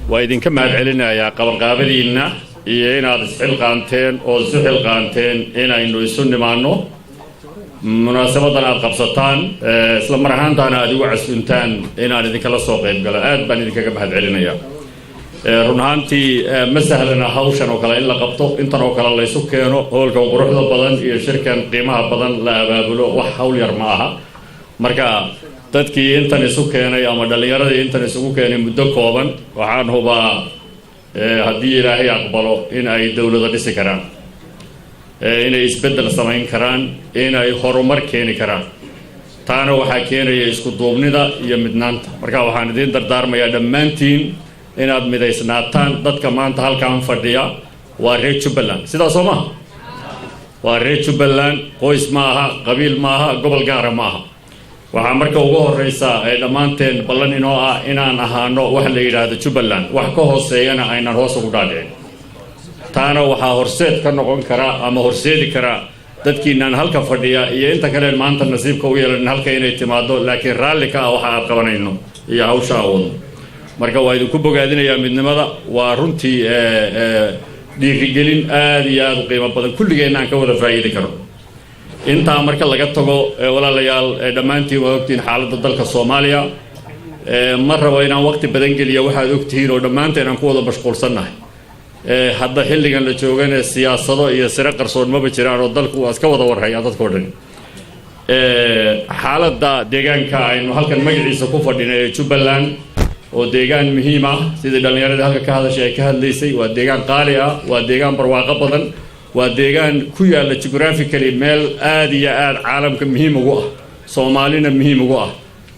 وإذن كما علينا يا قبلنا إينا تسحل قانتين أو تسحل قانتين إنه يسون معنا مناسبة القبصتان إسلام مرحان تانا أدو عسنتان إنا ذيك الله سوق يبقى آد بني ذيك كما علينا يا runhaantii ma sahlana hawshan oo kale in la qabto intan oo kale la isu keeno howlka quruxda badan iyo shirkan qiimaha badan la abaabulo wax hawl yar ma aha marka dadkii intan isu keenay ama dhalinyaradii intan isugu keenay muddo kooban waxaan hubaa haddii ilaahay aqbalo in ay dawladda dhisi karaan inay isbeddel samayn karaan inay horumar keeni karaan taana waxaa keenaya isku duubnida iyo midnaanta marka waxaan idiin dardaarmayaa dhammaantiin inaad midaysnaataan dadka maanta halkaan fadhiya waa reer Jubbaland sidaas oo ma waa reer Jubbaland qoys ma aha qabiil ma aha gobol gaar ma aha waxa marka ugu horeysa ay dhamaanteen ballan inoo ah inaan ahaano wax la yiraahdo Jubbaland wax ka hooseeyana aynan hoos ugu dhaadhicin taana waxa horseed ka noqon kara ama horseedi kara dadkiinaan halka fadhiya iyo inta kale maanta nasiibka u yeelan halka inay timaado laakiin raalli ka ah waxa aad qabanayno iyo hawsha awood marka waa idinku bogaadinayaa midnimada waa runtii dhiirigelin aad iyo aad u qiimo badan kulligeena aan ka wada faa'iidi karo intaa marka laga tago walaalayaal dhammaantiin waa ogtiin xaaladda dalka Soomaaliya ma rabo inaan waqti badan geliyo waxaad ogtihiin oo dhammaanteen aan ku wada mashquulsanahay hadda xilligan la joogana siyaasado iyo sira qarsoon ma jiraan oo dalku waa iska wada warhaya dadkoo dhan xaaladda deegaanka aynu halkan magaciisa ku fadhinay Jubbaland oo deegaan muhiim ah sida dhalinyarada halka ka hadashay ay ka hadlaysay waa deegaan qaali ah waa deegaan barwaaqo badan waa deegaan ku yaala geographically meel aad iyo aad caalamka muhiim ugu ah Soomaalina muhiim ugu ah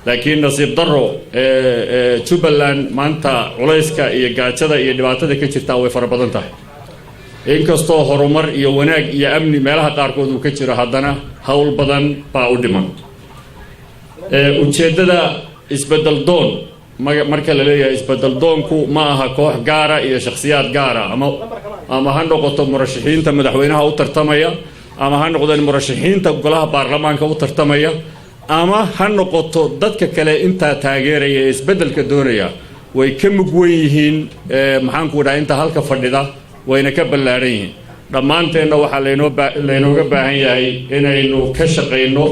laakiin nasiib darro Jubbaland maanta culayska iyo gaajada iyo dhibaatada ka jirta way fara badan tahay inkastoo horumar iyo wanaag iyo amni meelaha qaarkood uu ka jiro haddana hawl badan baa u dhiman ujeedada isbedel doon marka la leeyahay isbedel doonku ma aha koox gaara iyo shakhsiyaad gaara ama ha noqoto murashaxiinta madaxweynaha u tartamaya ama ha noqdeen murashaxiinta golaha baarlamaanka u tartamaya ama ha noqoto dadka kale inta taageeraya isbedelka doonaya way ka mugwan yihiin maxaan ku dhahay inta halka fadhida wayna ka ballaaran yihiin dhammaanteena waxa laynooga baahan yahay inaynu ka shaqeyno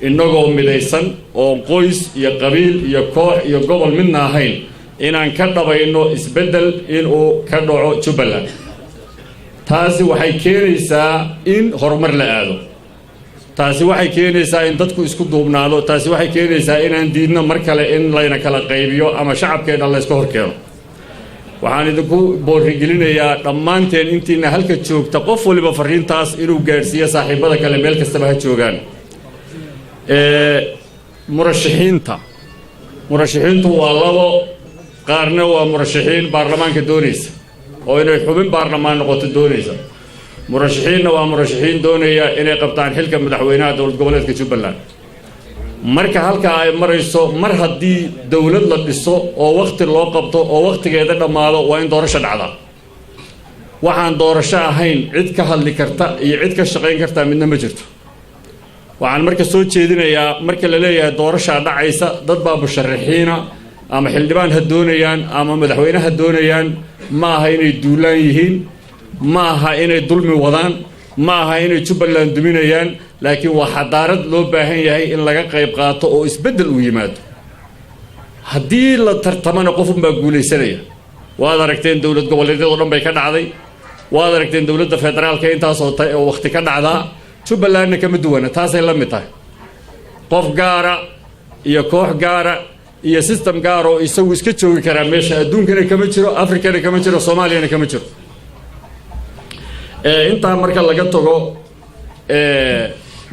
inagoo midaysan oo qoys iyo qabiil iyo koox iyo gobol midna ahayn inaan ka dhabayno isbedel inuu ka dhaco Jubbaland taasi waxay keenaysaa in horumar la aado taasi waxay keenaysaa in dadku isku duubnaado taasi waxay keenaysaa inaan diidno mar kale in layna kala qaybiyo ama shacabkeena la iska horkeeno waxaan idinku boorigelinayaa dhammaanteen intiina halka joogta qof waliba fariintaas inuu gaarsiiyo saaxiibada kale meel kastaba ha joogaan murashaxiintu waa labo qaarna waa murashaxiin baarlamaanka doonaysa oo inay xubin baarlamaan noqoto doonaysa murashaxiinna waa murashaxiin doonaya inay qabtaan xilka madaxweynaha dowlad goboleedka Jubbaland marka halka ay marayso mar haddii dawlad la dhiso oo waqti loo qabto oo waqtigeeda dhamaado waa in doorasho dhacda waxaan doorasho ahayn cid ka hadli karta iyo cid ka shaqeyn karta midna ma jirto waxaan marka soo jeedinayaa marka la leeyahay doorasho dhacaysa dad baa musharaxiina ama xildhibaan ha doonayaan ama madaxweynaha doonayaan ma aha inay duulaan yihiin ma aha inay dulmi wadaan ma aha inay Jubbaland duminayaan laakiin waa xadaarad loo baahan yahay in laga qayb qaato oo isbedel u yimaado haddii la tartamana qof baa guuleysanaya waad aragteen dawlad goboleedyada dhan bay ka dhacday waad aragteen dawladda federaalka intaas oo waqti ka dhacdaa Jubbaland kama duwana taasay la mid tahay qof gaara iyo koox gaara iyo system gaar oo isagu iska joogi kara meesha adduunkana kama jiro Afrikana kama jiro Soomaaliyana kama jiro inta marka laga tago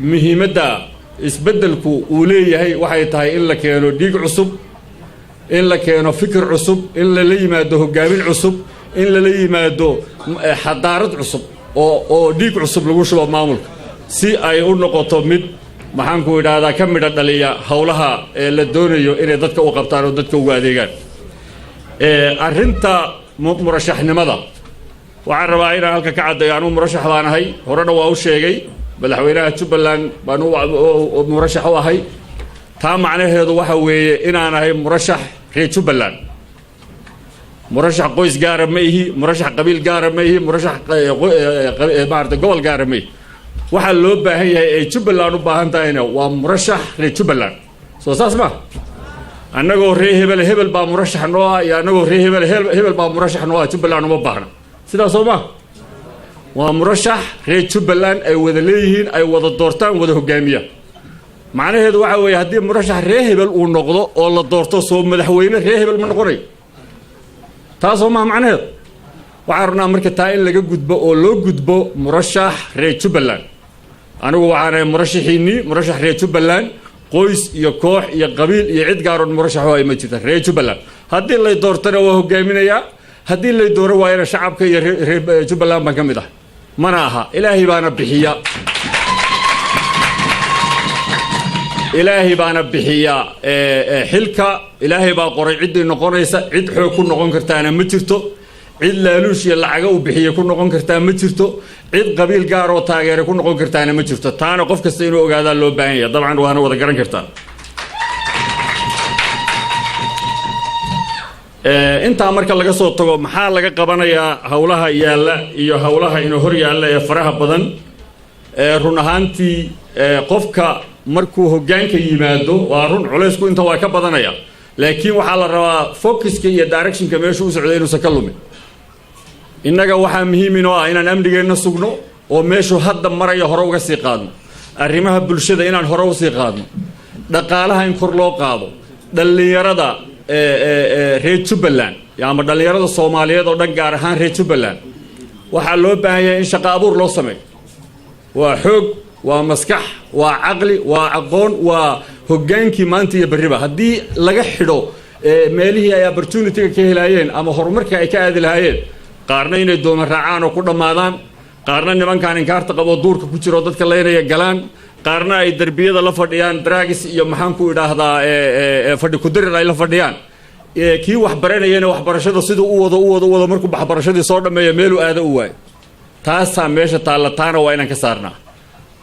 muhiimadda isbedelku uu leeyahay waxay tahay in la keeno dhiig cusub in la keeno fikir cusub in la yimaado hogaamin cusub in la yimaado xadaarad cusub oo dhiig cusub lagu shubo maamulka si ay u noqoto mid maxaan ku idhaahdaa ka midha dhaliya hawlaha la doonayo inay dadka u qabtaan oo dadka ugu adeegaan arrinta murashaxnimada waxaan rabaa inaan halka ka caddeeyo anuu murashax baan ahay horena waa u sheegay madaxweynaha Jubbaland baan murashax u ahay taa macnaheedu waxa weeye inaan ahay murashax reer Jubbaland مرشح قويس قارب ميه مرشح قبيل قارب ميه مرشح مارت قبل قارب ميه waxaa loo baahan yahay ay Jubbaland u baahan tahayna waa murashax reer Jubbaland soo saas ma annagoo reer hebel baa murashax noo ah iyo annagoo reer hebel baa murashax noo ah Jubbaland uma baahna sidaas oo ma waa murashax reer Jubbaland ay wada leeyihiin ay wada doortaan wada hogaamiya macnaheedu waxa weeye haddii murashax reer hebel uu noqdo oo la doorto soo madaxweyne reer hebel ma noqonay taas oo ma macnaheedu waxaan rabnaa marka taa in laga gudbo oo loo gudbo murashax reer Jubbaland anigu waxaan murashaxiinii murashax reer Jubbaland qoys iyo koox iyo qabiil iyo cid gaar ah murashax oo ay ma jirto reer Jubbaland haddii la doortana waa hogaaminaya haddii la dooro waayna shacabka iyo reer Jubbaland baan kamid ah mana aha ilaahay baana bixiya ilaahay baana bixiya xilka ilaahay baa qoray cid noqonaysa cid xoog ku noqon kartaana ma jirto cid laaluush iyo lacaga u bixiye ku noqon kartaa ma jirto cid qabiil gaar oo taageero ku noqon kartaana ma jirto taana qof kasta inuu ogaado loo baahan yahay dabcan waana wada garan kartaa inta marka laga soo tago maxaa laga qabanayaa hawlaha yaala iyo hawlaha inuu hor yaala ee faraha badan run ahaantii qofka markuu hoggaanka yimaado waa run culeysku inta waa ka badanaya laakiin waxaa la rabaa focuska iyo directionka meesha u socdo inuu ka lumin innaga waxaa muhiim ah inaan amnigeena sugno oo meeshu hadda marayo hore uga sii qaadno arrimaha bulshada inaan hore u sii qaadno dhaqaalaha in kor loo qaado dhalinyarada reer Jubbaland ama dhalinyarada Soomaaliyeed oo dhan gaar ahaan reer Jubbaland waxaa loo baahan yahay in shaqo abuur loo sameeyo waa xoog waa maskax waa aqli waa aqoon waa hoggaankii maanta iyo bariba haddii laga xidho meelihii ay opportunity-ga ka helayeen ama horumarka ay ka aadi lahaayeen qaarna inay dooma raacaan oo ku dhamaadaan qaarna nimankan inkaarta qabo duurka ku jiro dadka leeynaya galaan qaarna ay darbiyada la fadhiyaan drugs iyo maxaan ku idhaahdaa fadhi ku dirir ay la fadhiyaan kii wax baranayeen wax barashada sidoo u wado markuu waxbarashadii soo dhameeyo meel uu aado u waay taasa meesha taalataana waa inaan ka saarnaa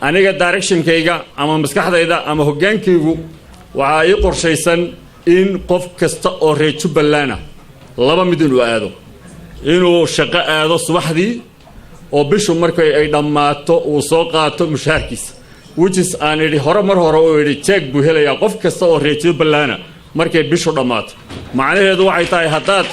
aniga directionkayga ama maskaxdayda ama hoggaankaygu waxa ay qorshaysan in qof kasta oo reer Jubbaland laba mid inuu aado inuu shaqo aado subaxdii oo bishu markay ay dhamaato uu soo qaato mushaarkiisa which is aan idhi hore oo idhi check buu helayaa qof kasta oo reer Jubbaland markay bishu dhamaato macnaheedu waxay tahay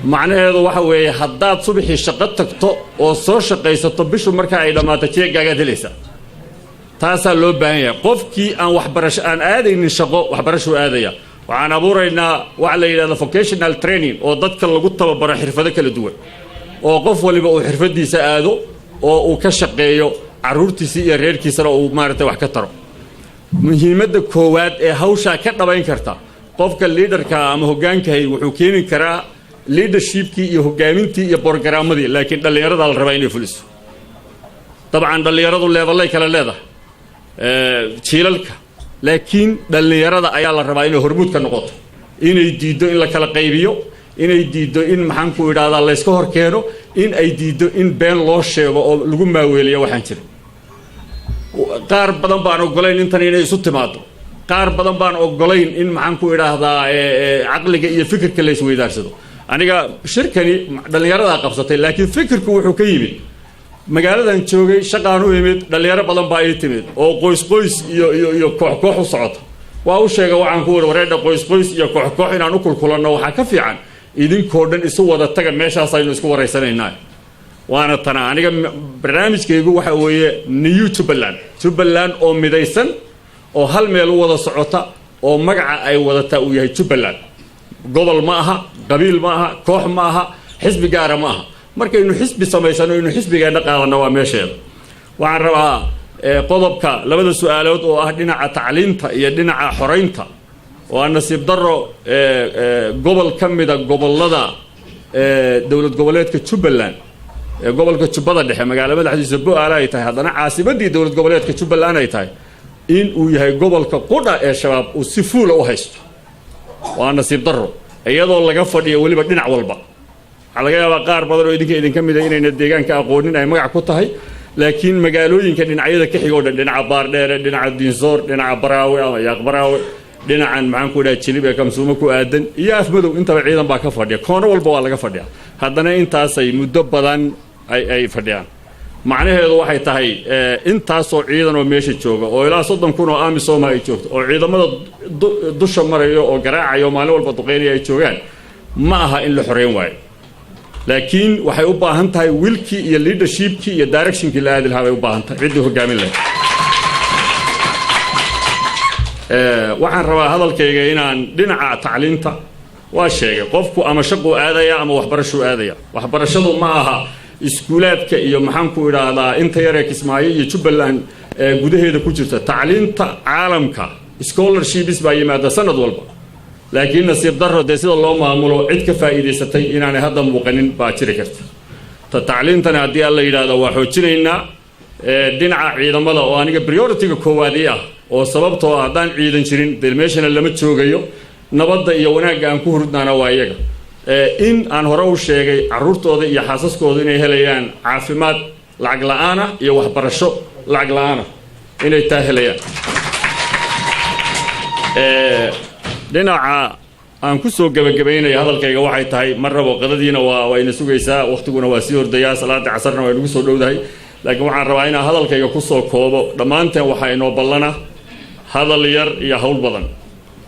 macnaheedu waxa weeye haddaad subaxii shaqo tagto oo soo shaqaysato bishu marka ay dhamaato jeegaaga helaysa taasa loo baahan yahay qofkii aan waxbarasho aan aadaynin shaqo waxbarasho aadaya waxaan abuuraynaa wax la yiraahdo vocational training oo dadka lagu tababaro xirfado kala duwan oo qof waliba uu xirfadiisa aado oo uu ka shaqeeyo caruurtiisa iyo reerkiisa oo maartay wax ka taro muhiimadda koowaad ee hawsha ka dhabayn karta qofka leaderka ama hoggaanka wuxuu keenin karaa leadershipkii iyo hoggaamintii iyo programmadii laakiin dhalinyarada la rabaa inay fuliso dabcan dhalinyaradu levelay kala leedahay jiilalka laakiin dhalinyarada ayaa la rabaa inay hormuud ka noqoto inay diido in la kala qaybiyo inay diido in maxaan ku idhaahdaa la iska hor keeno in ay diido in been loo sheego oo lagu maaweeliyo waxaan jirin qaar badan baan ogolayn intan inay isu timaado qaar badan baan ogolayn in maxaan ku idhaahdaa aqliga iyo fikirka la isweydaarsado aniga shirkani dhalinyarada qabsatay laakiin fikirku wuxuu ka yimid magaaladan joogay shaqaan u yimid dhalinyaro badan baa ay timid oo qoys iyo koox u socota waa u sheegay waxaan ku wareedha qoys iyo koox inaan u kulkulanno waxa ka fiican idinkoo dhan isu wada taga meeshaas aynu isku wareysanaynaa waana tana aniga barnaamijkaygu waxa weeye New Jubbaland oo midaysan oo hal meel wada socota oo magaca ay wadata uu yahay Jubbaland gobol ma aha qabiil ma aha koox ma aha xisbi gaar ma aha markaynu xisbi samaysano inuu xisbigeena qaadano waa meesheeda waxaan rabaa qodobka labada su'aalood oo ah dhinaca tacliinta iyo dhinaca xoreynta oo nasiib daro gobol kamida gobolada dawlad goboleedka Jubbaland gobolka Jubbada Dhexe magaalada madaxdiisa Bu'aala ay tahay haddana caasimadii dawlad goboleedka Jubbaland ay tahay in uu yahay gobolka qudha ee shabaab uu si fuul u haysto waa nasiib daro iyadoo laga fadhiyo waliba dhinac walba laga yaabaa qaar badan oo idin kamid ah inayna deegaanka aqoonin ay magac ku tahay laakiin magaalooyinka dhinacyada ka xigoo dhan dhinaca Baardheere dhinaca Diinsoor dhinaca Baraawe ama Yaaq Baraawe dhinacan maxaan ku idhaha jilib ee kamsuumo ku aadan iyo afmadow intaba ciidan baa ka fadhiya koono walba waa laga fadhiya haddana intaasay muddo badan ay fadhiyaan macnaheedu waxay tahay intaasoo ciidan oo meesha jooga oo ilaa 30 kun oo amisom ay joogto oo ciidamada dusha marayo oo garaacayo maalin walba duqeynaya ay joogaan ma aha in la xoreyn waayo laakiin waxay u baahan tahay wilkii iyo leadershipkii iyo directionkii la aadi lahaa bay u baahan tahay ciddii hogaamin lahayd waxaan rabaa hadalkayga inaan dhinaca tacliinta waa sheegay qofku ama shaqo aadaya ama waxbarasho aadaya waxbarashadu ma aha iskuulaadka iyo maxaan ku idhaahdaa inta yar ee Kismaayo iyo Jubbaland gudaheeda ku jirta tacliinta caalamka scholarships baa yimaada sanad walba laakiin nasiib darro sida loo maamulo cid ka faa'iideysatay inaanay hadda muuqanin baa jiri karta tacliintana haddii alla yidhaahdo waa xoojinaynaa dhinaca ciidamada oo aniga priority-ga koowaadii ah oo sababtoo ah haddaan ciidan jirin meeshana lama joogayo nabadda iyo wanaagga aan ku hurdnaana waa iyaga in aan hore u sheegay carruurtooda iyo xaasaskooda inay helayaan caafimaad lacag la'aan ah iyo waxbarasho lacag la'aan ah inay taa helayaan dhinaca aan ku soo gabagabaynaya hadalkayga waxay tahay mar rabo qadadiina waa ina sugaysaa waqtiguna waa sii ordayaa salaada casarna waa inagu soo dhowdahay laakiin waxaan rabaa inaan hadalkayga ku soo koobo dhammaanteen waxaa inoo ballana hadal yar iyo hawl badan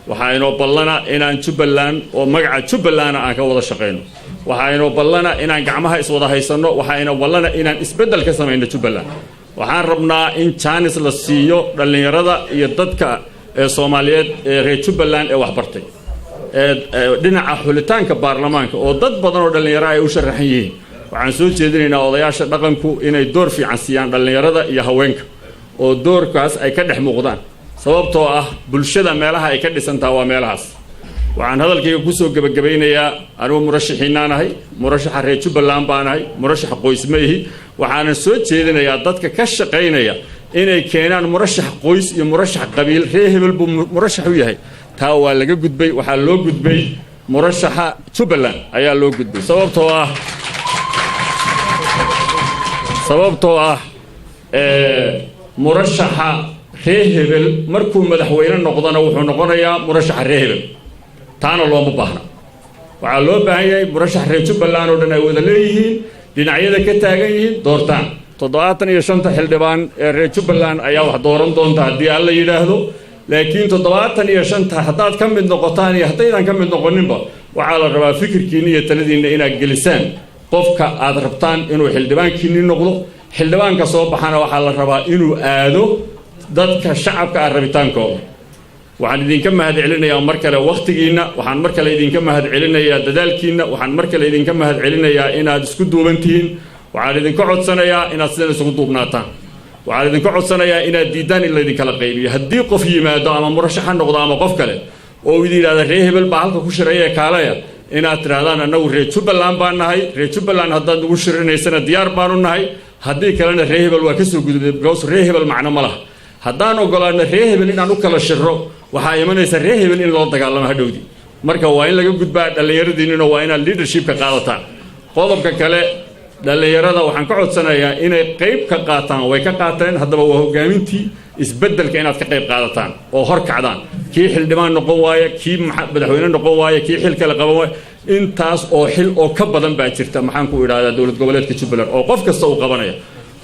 waxaa inoo ballana inaan Jubbaland oo magaca Jubbaland aan ka wada shaqeyno waxaa inoo ballana inaan gacmaha iswada haysano waxaa inoo ballana inaan isbeddel ka sameeyno Jubbaland waxaan rabnaa in chance la siiyo dhalinyarada iyo dadka Soomaaliyeed ee reer Jubbaland ee wax bartay dhinaca xulitaanka baarlamaanka oo dad badan oo dhalinyaro ay u sharaxan yihiin waxaan soo jeedinaynaa odayaasha dhaqanku inay door fiican siiyaan dhalinyarada iyo haweenka oo doorkaas ay ka dhex muuqdaan sababtoo ah bulshada meelaha ay ka dhisantaa waa meelahaas waxaan hadalkayga ku soo gabagabaynayaa anigu murashaxiinaanahay murashaxa reer Jubbaland baanahay murashaxa qoys ma ihi waxaan soo jeedinayaa dadka ka shaqeynaya inay keenaan murashax qoys iyo murashax qabiil reer hebel buu murashax u yahay taa waa laga gudbay waxaa loo gudbay murashaxa Jubbaland ayaa loo gudbay sababtoo ah murashaxa reer hebel markuu madaxweyne noqdana wuxuu noqonayaa murashaxa reer hebel taana looma baahna waxaa loo baahan yahay murashax reer Jubbaland oo dhan ay wada leeyihiin dhinacyada ka taagan yihiin doortaan 75 xildhibaan ee reer Jubbaland ayaa wax dooran doonta haddii alla yidhaahdo laakiin 75 haddaad ka mid noqotaan iyo haddaydan ka mid noqoninba waxaa la rabaa fikirkiina iyo taladiina inaad gelisaan qofka aad rabtaan inuu xildhibaankiini noqdo xildhibaanka soo baxana waxaa la rabaa inuu aado dadka shacabka ah rabitaankooda waxaan idinka mahad celinayaa mar kale waqtigiina waxaan mar kale idinka mahad celinayaa dadaalkiina waxaan mar kale idinka mahad celinayaa inaad isku duubantihiin waxaan idinka codsanayaa inaad sidan isugu duubnaataan waxaan idinka codsanayaa inaad diidaan in la idin kala qaybiyo haddii qof yimaado ama murashax ha noqdo ama qof kale oo idin yidhaahda reer hebel baa halka ku shiraya kaalaya inaad tirahdaan annagu reer Jubbaland baan nahay reer Jubbaland haddaad ugu shirinaysana diyaar baanu nahay haddii kalena reer hebel waa ka soo gudubay because reer hebel macno ma laha haddaan ogolaano reer hebel inaan u kala shirro waxaa imanaysa reer hebel in loo dagaalamo hadhowdi marka waa in laga gudbaa dhallinyaradiinina waa inaad leadershipka qaadataan qodobka kale dhalinyarada waxaan ka codsanayaa inay qayb ka qaataan way ka qaateen haddaba waa hogaamintii isbeddelka inaad ka qayb qaadataan oo hor kacdaan kii xildhibaan noqon waaya kii madaxweyne noqon waaya kii xil kale qaban waaya intaas oo xil oo ka badan baa jirta maxaan ku idhaahdaa dowlad goboleedka Jubbaland oo qof kasta uu qabanaya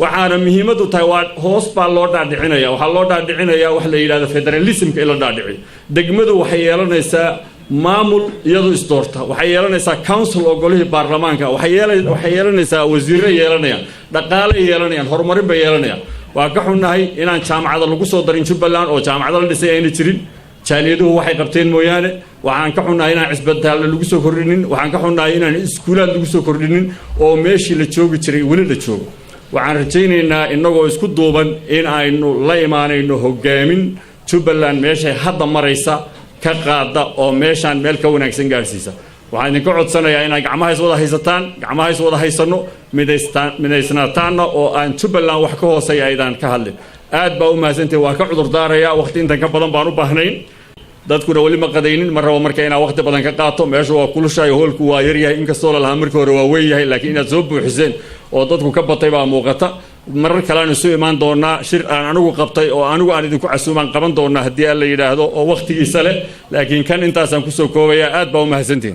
waxaana muhiimadu tahay waa hoos baa loo dhaadhicinaya waxaa loo dhaadhicinayaa wax la yidhaahdo federalismka in la dhaadhiciyo degmadu waxay yeelanaysaa maamul iyadu isdoorta waxay yeelanaysaa council oo golihii baarlamaanka waxay yeelanaysaa wasiirro yeelanayaan dhaqaale yeelanayaan horumarin bay yeelanayaan waa ka xunnahay inaan jaamacada lagu soo darin Jubbaland oo jaamacada la dhisay ayna jirin jaaliyaduhu waxay qabteen mooyaane waxaan ka xunnahay inaan cisbitaallo lagu soo kordhinin waxaan ka xunnahay inaan iskuulaad lagu soo kordhinin oo meeshii la joogi jiray weli la joogo waxaan rajaynaynaa innagoo isku duuban in aynu la imaanayno hogaamin Jubbaland meeshay hadda maraysa ka qaada oo meeshaan meel ka wanaagsan gaarsiisa waxaan idinka codsanayaa inaad gacmaha is wada haysataan gacmaha is wada haysano midaysnaataanna oo aan Jubbaland wax ka hooseeya aydan ka hadlin aad baa u mahadsantahay waa ka cudur daaraya waqti intan ka badan baan u baahnayn dadkuna wali ma qadaynin mar rabo marka inaa waqti badan ka qaato meesha waa kulushahay hoolku waa yar yahay inkastoo la lahaa markii hore waa weyn yahay laakiin inaad soo buuxiseen oo dadku ka batay baa muuqata marar kale aan isu imaan doonaa shir aan anigu qabtay oo anigu aan idinku casuumaan qaban doonaa haddii alla yidhaahdo oo waqtigiisa leh laakiin kan intaasaan kusoo koobayaa aad baa u mahadsantihiin